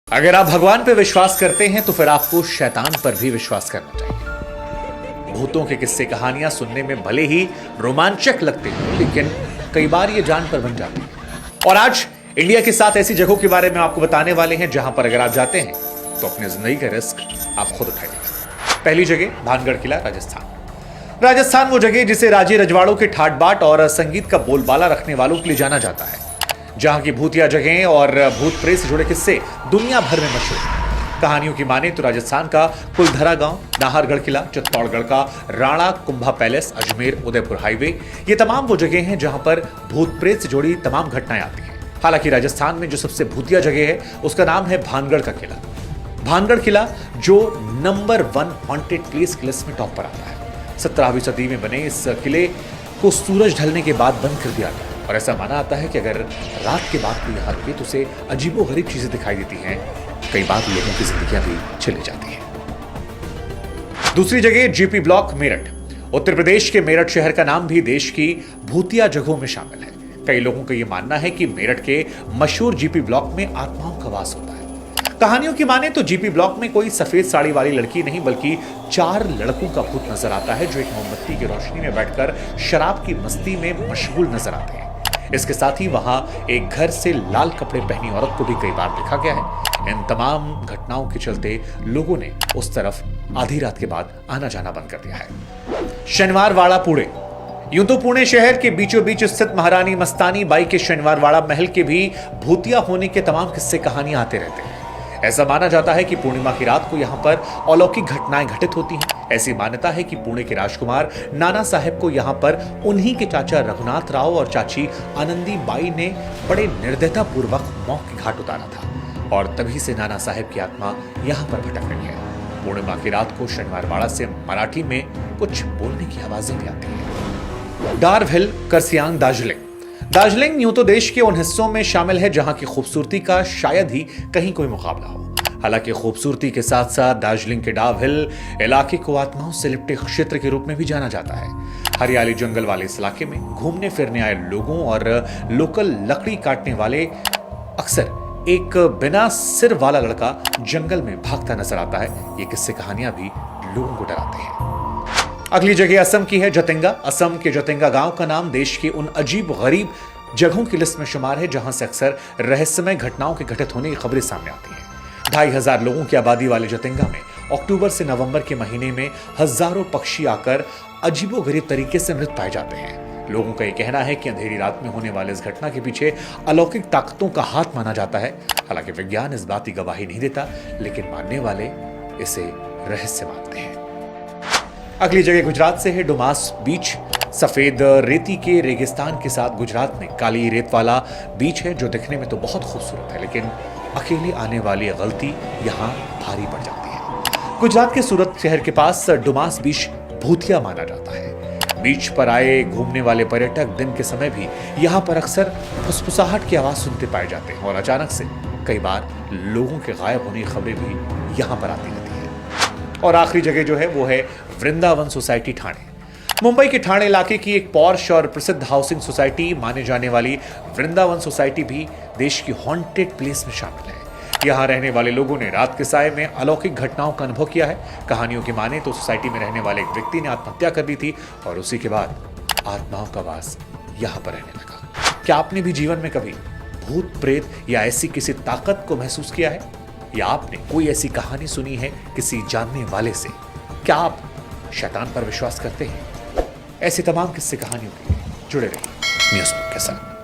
अगर आप भगवान पर विश्वास करते हैं तो फिर आपको शैतान पर भी विश्वास करना चाहिए। भूतों के किस्से कहानियां सुनने में भले ही रोमांचक लगते हैं, लेकिन कई बार ये जान पर बन जाती है। और आज इंडिया के 7 ऐसी जगहों के बारे में आपको बताने वाले हैं जहां पर अगर आप जाते हैं तो अपनी जिंदगी का रिस्क आप खुद उठाइएगा। पहली जगह भानगढ़ किला, राजस्थान। राजस्थान वो जगह जिसे राजे रजवाड़ों के ठाट बाट और संगीत का बोलबाला रखने वालों के लिए जाना जाता है, जहां की भूतिया जगहें और भूत प्रेत से जुड़े किस्से दुनिया भर में मशहूर हैं। कहानियों की माने तो राजस्थान का कुलधरा गांव, नाहरगढ़ किला, चित्तौड़गढ़ का राणा कुंभा पैलेस, अजमेर उदयपुर हाईवे, ये तमाम वो जगह हैं जहां पर भूत प्रेत से जुड़ी तमाम घटनाएं आती हैं। हालांकि राजस्थान में जो सबसे भूतिया जगह है उसका नाम है भानगढ़ का किला। भानगढ़ किला जो नंबर 1 हॉन्टेड प्लेस की लिस्ट में टॉप पर आता है। 17वीं सदी में बने इस किले को सूरज ढलने के बाद बंद कर दिया गया और ऐसा माना आता है कि अगर रात के बाद कोई यहाँ रुके तो उसे अजीबोगरीब चीजें दिखाई देती हैं। कई बार लोगों की जिंदगियां भी चली जाती हैं। दूसरी जगह जीपी ब्लॉक, मेरठ। उत्तर प्रदेश के मेरठ शहर का नाम भी देश की भूतिया जगहों में शामिल है। कई लोगों का यह मानना है कि मेरठ के मशहूर जीपी ब्लॉक में आत्माओं का वास होता है। कहानियों की माने तो जीपी ब्लॉक में कोई सफेद साड़ी वाली लड़की नहीं बल्कि 4 लड़कों का भूत नजर आता है जो एक मोमबत्ती की रोशनी में बैठकर शराब की मस्ती में मशगूल नजर आते हैं। इसके साथ ही वहां एक घर से लाल कपड़े पहनी औरत को भी कई बार देखा गया है। इन तमाम घटनाओं के चलते लोगों ने उस तरफ आधी रात के बाद आना जाना बंद कर दिया है। शनिवार वाड़ा, पुणे। यूं तो पुणे शहर के बीचों बीच स्थित महारानी मस्तानी बाई के शनिवार वाड़ा महल के भी भूतिया होने के तमाम किस्से कहानियां आते रहते हैं। ऐसा माना जाता है कि पूर्णिमा की रात को यहां पर अलौकिक घटनाएं घटित होती हैं। ऐसी मान्यता है कि पुणे के राजकुमार नाना साहेब को यहां पर उन्हीं के चाचा रघुनाथ राव और चाची आनंदी बाई ने बड़े निर्दयता पूर्वक मौत के घाट उतारा था और तभी से नाना साहेब की आत्मा यहां पर भटक रही है। पूर्णिमा की रात को शनिवार वाड़ा से मराठी में कुछ बोलने की आवाजें भी आती हैं। डार्विल, कर्सियांग, दार्जिलिंग। दार्जिलिंग यूं तो देश के उन हिस्सों में शामिल है जहां की खूबसूरती का शायद ही कहीं कोई मुकाबला हो। हालांकि खूबसूरती के साथ साथ दार्जिलिंग के डार्विल इलाके को आत्माओं से लिपटे क्षेत्र के रूप में भी जाना जाता है। हरियाली जंगल वाले इस इलाके में घूमने फिरने आए लोगों और लोकल लकड़ी काटने वाले अक्सर एक बिना सिर वाला लड़का जंगल में भागता नजर आता है। ये किस्से कहानियां भी लोगों को डराते हैं। अगली जगह असम की है, जतिंगा। असम के जतिंगा गांव का नाम देश की उन अजीब गरीब जगहों की लिस्ट में शुमार है जहां से अक्सर रहस्यमय घटनाओं के घटित होने की खबरें सामने आती हैं। 2500 लोगों की आबादी वाले जतिंगा में अक्टूबर से नवंबर के महीने में हजारों पक्षी आकर अजीबोगरीब तरीके से मृत पाए जाते हैं। लोगों का यह कहना है कि अंधेरी रात में होने वाले इस घटना के पीछे अलौकिक ताकतों का हाथ माना जाता है। हालांकि विज्ञान इस बात की गवाही नहीं देता, लेकिन मानने वाले इसे रहस्य मानते हैं। अगली जगह गुजरात से है, डुमास बीच। सफेद रेती के रेगिस्तान के साथ गुजरात में काली रेत वाला बीच है जो दिखने में तो बहुत खूबसूरत है, लेकिन अकेले आने वाली गलती यहाँ भारी पड़ जाती है। गुजरात के सूरत शहर के पास डुमास बीच भूतिया माना जाता है। बीच पर आए घूमने वाले पर्यटक दिन के समय भी यहाँ पर अक्सर फुसफुसाहट की आवाज सुनते पाए जाते हैं और अचानक से कई बार लोगों के गायब होने की खबरें भी यहाँ पर आती रहती है। और आखिरी जगह जो है वो है वृंदावन सोसाइटी, ठाणे। मुंबई के ठाणे इलाके की एक पॉर्श और प्रसिद्ध हाउसिंग सोसाइटी माने जाने वाली वृंदावन सोसाइटी भी देश की हॉन्टेड प्लेस में शामिल है। यहाँ रहने वाले लोगों ने रात के साये में अलौकिक घटनाओं का अनुभव किया है। कहानियों की माने तो सोसाइटी में रहने वाले एक व्यक्ति ने आत्महत्या कर दी थी और उसी के बाद आत्माओं का वास यहाँ पर रहने लगा। क्या आपने भी जीवन में कभी भूत प्रेत या ऐसी किसी ताकत को महसूस किया है, या आपने कोई ऐसी कहानी सुनी है किसी जानने वाले से? क्या आप शैतान पर विश्वास करते हैं? ऐसे तमाम किस्से कहानियों के लिए जुड़े रहिए न्यूज़ बुक के साथ।